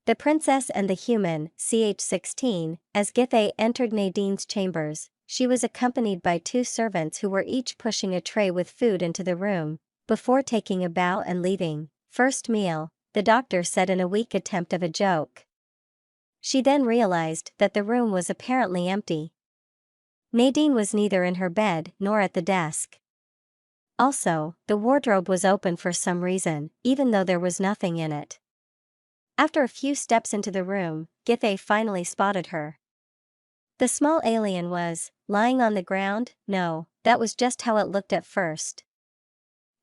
The princess and the human, ch16, as Githey entered Nadine's chambers, she was accompanied by two servants who were each pushing a tray with food into the room, before taking a bow and leaving. First meal, the doctor said in a weak attempt of a joke. She then realized that the room was apparently empty. Nadine was neither in her bed nor at the desk. Also, the wardrobe was open for some reason, even though there was nothing in it. After a few steps into the room, Githey finally spotted her. The small alien was lying on the ground. No, that was just how it looked at first.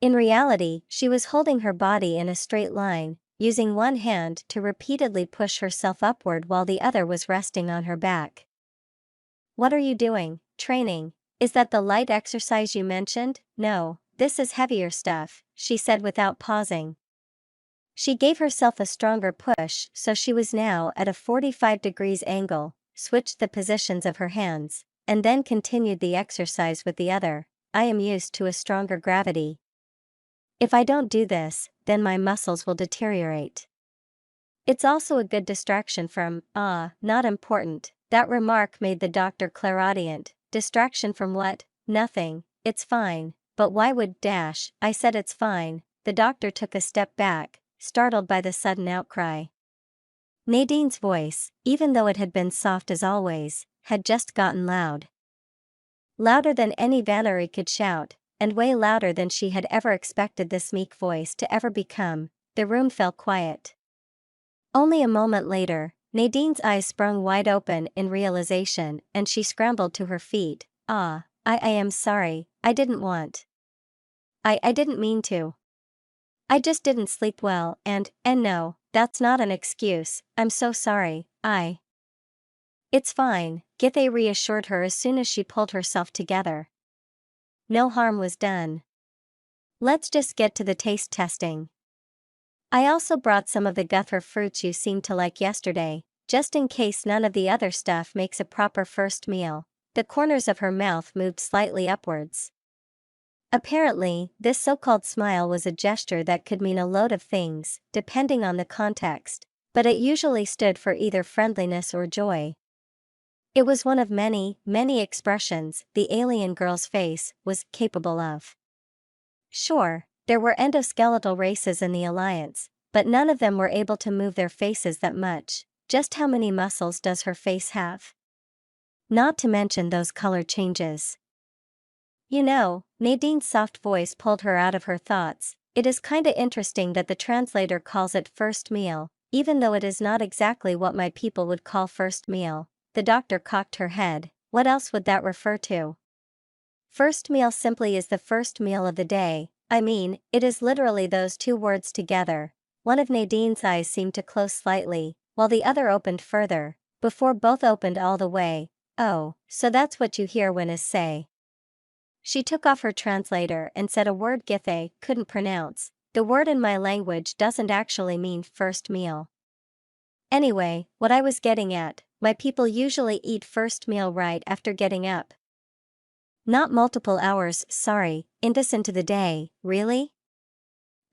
In reality, she was holding her body in a straight line, using one hand to repeatedly push herself upward while the other was resting on her back. "What are you doing? Training? Is that the light exercise you mentioned?" "No, this is heavier stuff," she said without pausing. She gave herself a stronger push, so she was now at a 45 degrees angle, switched the positions of her hands, and then continued the exercise with the other. "I am used to a stronger gravity. If I don't do this, then my muscles will deteriorate." It's also a good distraction from, not important. That remark made the doctor clairaudient. Distraction from what? Nothing, it's fine. But why would I said it's fine. The doctor took a step back, startled by the sudden outcry. Nadine's voice, even though it had been soft as always, had just gotten loud. Louder than any Valerie could shout, and way louder than she had ever expected this meek voice to ever become. The room fell quiet. Only a moment later, Nadine's eyes sprung wide open in realization and she scrambled to her feet. I am sorry, I didn't want. I didn't mean to. I just didn't sleep well and no, that's not an excuse, I'm so sorry, It's fine, Githey reassured her as soon as she pulled herself together. No harm was done. Let's just get to the taste testing. I also brought some of the guther fruits you seemed to like yesterday, just in case none of the other stuff makes a proper first meal. The corners of her mouth moved slightly upwards. Apparently, this so-called smile was a gesture that could mean a load of things, depending on the context, but it usually stood for either friendliness or joy. It was one of many, many expressions the alien girl's face was capable of. Sure, there were endoskeletal races in the Alliance, but none of them were able to move their faces that much. Just how many muscles does her face have? Not to mention those color changes. You know, Nadine's soft voice pulled her out of her thoughts. It is kinda interesting that the translator calls it first meal, even though it is not exactly what my people would call first meal. The doctor cocked her head. What else would that refer to? First meal simply is the first meal of the day. I mean, it is literally those two words together. One of Nadine's eyes seemed to close slightly, while the other opened further, before both opened all the way. Oh, so that's what you hear when I say. She took off her translator and said a word Githey couldn't pronounce. The word in my language doesn't actually mean first meal. Anyway, what I was getting at, my people usually eat first meal right after getting up. Not multiple hours, sorry, into the day, really?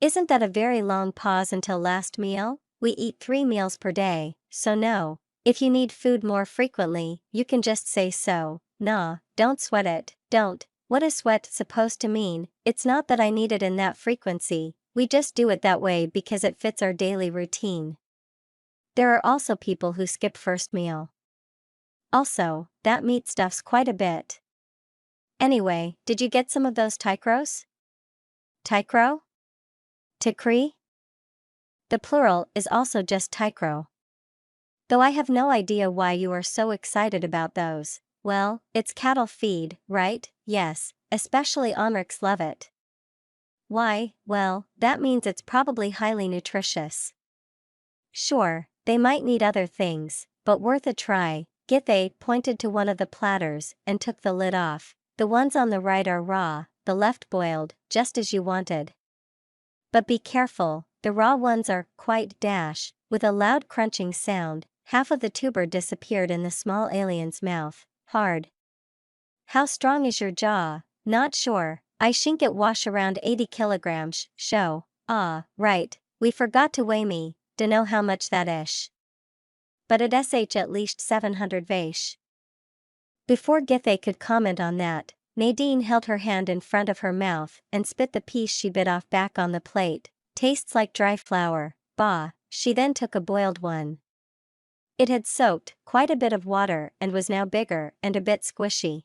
Isn't that a very long pause until last meal? We eat 3 meals per day, so no. If you need food more frequently, you can just say so. Nah, don't sweat it, don't. What is sweat supposed to mean? It's not that I need it in that frequency, we just do it that way because it fits our daily routine. There are also people who skip first meal. Also, that meat stuffs quite a bit. Anyway, did you get some of those tikros? Tikro? Tikri? The plural is also just tikro. Though I have no idea why you are so excited about those. Well, it's cattle feed, right? Yes, especially onriks love it. Why? Well, that means it's probably highly nutritious. Sure, they might need other things, but worth a try. Githey pointed to one of the platters and took the lid off. The ones on the right are raw, the left boiled, just as you wanted. But be careful, the raw ones are quite with a loud crunching sound. Half of the tuber disappeared in the small alien's mouth. Hard. How strong is your jaw? Not sure. I think it wash around 80 kilograms. Show. Ah, right. We forgot to weigh me. Dunno how much that ish. but it sh at least 700 Vaish. Before Githe could comment on that, Nadine held her hand in front of her mouth and spit the piece she bit off back on the plate. Tastes like dry flour, bah. She then took a boiled one. It had soaked quite a bit of water and was now bigger and a bit squishy.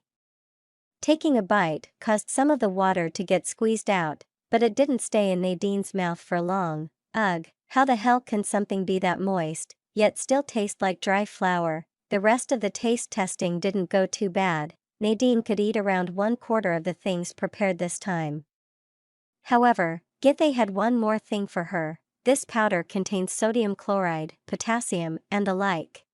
Taking a bite caused some of the water to get squeezed out, but it didn't stay in Nadine's mouth for long. Ugh, how the hell can something be that moist, yet still taste like dry flour? The rest of the taste testing didn't go too bad. Nadine could eat around 1/4 of the things prepared this time. However, Githe had one more thing for her. This powder contains sodium chloride, potassium, and the like.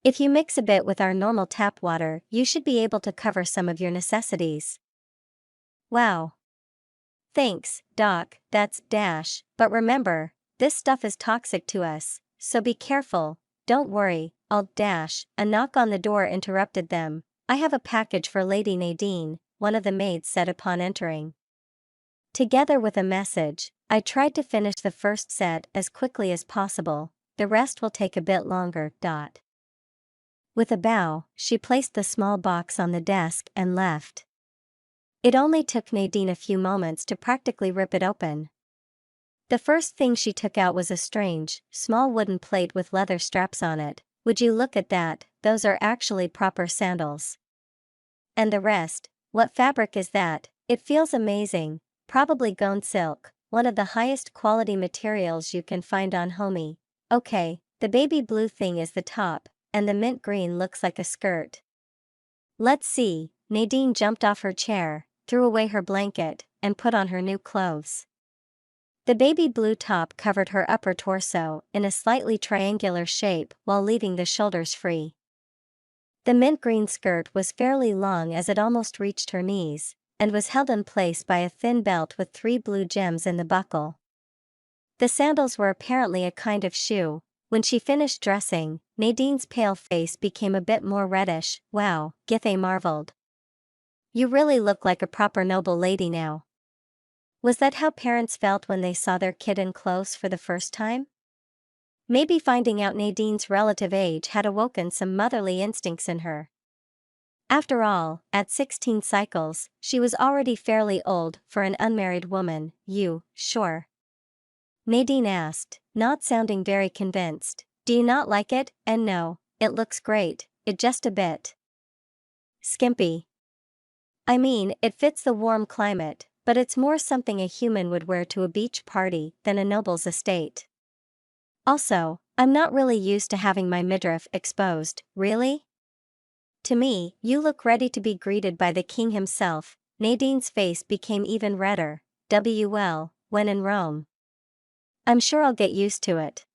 If you mix a bit with our normal tap water, you should be able to cover some of your necessities. Wow. Thanks, Doc, that's dash, but remember, this stuff is toxic to us, so be careful. Don't worry, I'll dash. A knock on the door interrupted them. I have a package for Lady Nadine, one of the maids said upon entering. Together with a message, I tried to finish the first set as quickly as possible. The rest will take a bit longer. With a bow, she placed the small box on the desk and left. It only took Nadine a few moments to practically rip it open. The first thing she took out was a strange, small wooden plate with leather straps on it. Would you look at that, those are actually proper sandals. And the rest, what fabric is that? It feels amazing, probably goan silk, one of the highest quality materials you can find on Homey. Okay, the baby blue thing is the top, and the mint green looks like a skirt. Let's see. Nadine jumped off her chair, threw away her blanket, and put on her new clothes. The baby blue top covered her upper torso in a slightly triangular shape while leaving the shoulders free. The mint green skirt was fairly long as it almost reached her knees, and was held in place by a thin belt with 3 blue gems in the buckle. The sandals were apparently a kind of shoe. When she finished dressing, Nadine's pale face became a bit more reddish. Wow, Githe marveled. You really look like a proper noble lady now. Was that how parents felt when they saw their kid in clothes for the first time? Maybe finding out Nadine's relative age had awoken some motherly instincts in her. After all, at 16 cycles, she was already fairly old for an unmarried woman. You, sure? Nadine asked, not sounding very convinced. Do you not like it? And no, it looks great, it just a bit skimpy. I mean, it fits the warm climate, but it's more something a human would wear to a beach party than a noble's estate. Also, I'm not really used to having my midriff exposed, really? To me, you look ready to be greeted by the king himself. Nadine's face became even redder. When in Rome. I'm sure I'll get used to it.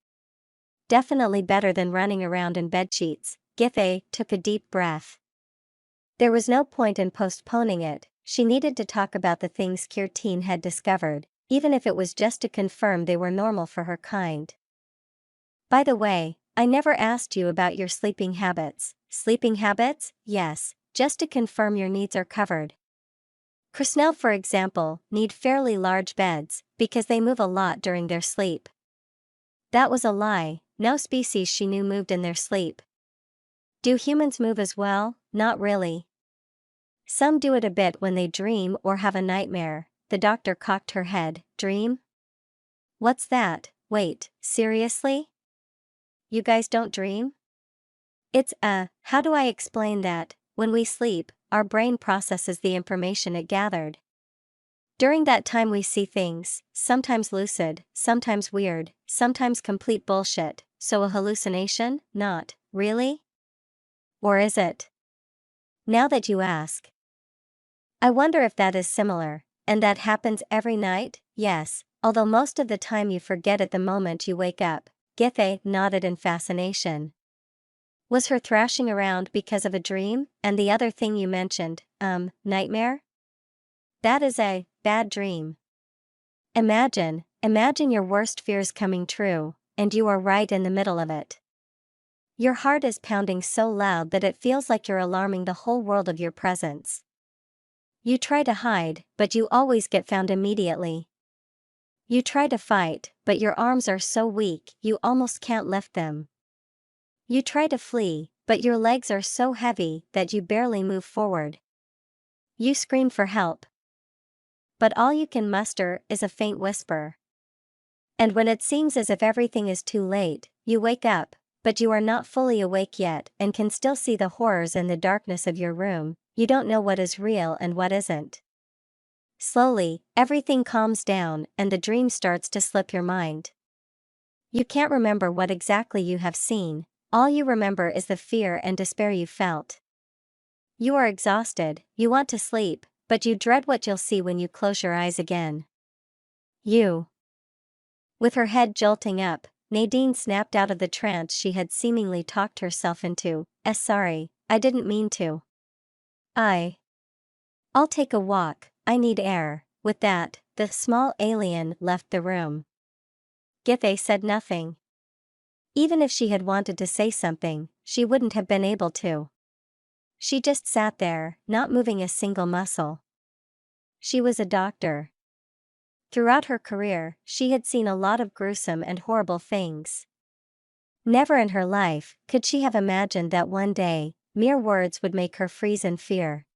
Definitely better than running around in bedsheets. Githe took a deep breath. There was no point in postponing it. She needed to talk about the things Kirtine had discovered, even if it was just to confirm they were normal for her kind. By the way, I never asked you about your sleeping habits. Sleeping habits? Yes, just to confirm your needs are covered. Krusnell, for example, need fairly large beds, because they move a lot during their sleep. That was a lie. No species she knew moved in their sleep. Do humans move as well? Not really. Some do it a bit when they dream or have a nightmare. The doctor cocked her head. Dream? What's that? Wait, seriously? You guys don't dream? How do I explain that? When we sleep, our brain processes the information it gathered. During that time we see things, sometimes lucid, sometimes weird, sometimes complete bullshit. So a hallucination? Not, really? Or is it? Now that you ask. I wonder if that is similar, and that happens every night? Yes, although most of the time you forget it the moment you wake up. Githe nodded in fascination. Was her thrashing around because of a dream? And the other thing you mentioned, nightmare? That is a bad dream. Imagine your worst fears coming true, and you are right in the middle of it. Your heart is pounding so loud that it feels like you're alarming the whole world of your presence. You try to hide, but you always get found immediately. You try to fight, but your arms are so weak you almost can't lift them. You try to flee, but your legs are so heavy that you barely move forward. You scream for help, but all you can muster is a faint whisper. And when it seems as if everything is too late, you wake up, but you are not fully awake yet and can still see the horrors in the darkness of your room. You don't know what is real and what isn't. Slowly, everything calms down and the dream starts to slip your mind. You can't remember what exactly you have seen, all you remember is the fear and despair you felt. You are exhausted, you want to sleep, but you dread what you'll see when you close your eyes again. You. With her head jolting up, Nadine snapped out of the trance she had seemingly talked herself into. Sorry, I didn't mean to. I'll take a walk, I need air." With that, the small alien left the room. Githe said nothing. Even if she had wanted to say something, she wouldn't have been able to. She just sat there, not moving a single muscle. She was a doctor. Throughout her career, she had seen a lot of gruesome and horrible things. Never in her life could she have imagined that one day, mere words would make her freeze in fear.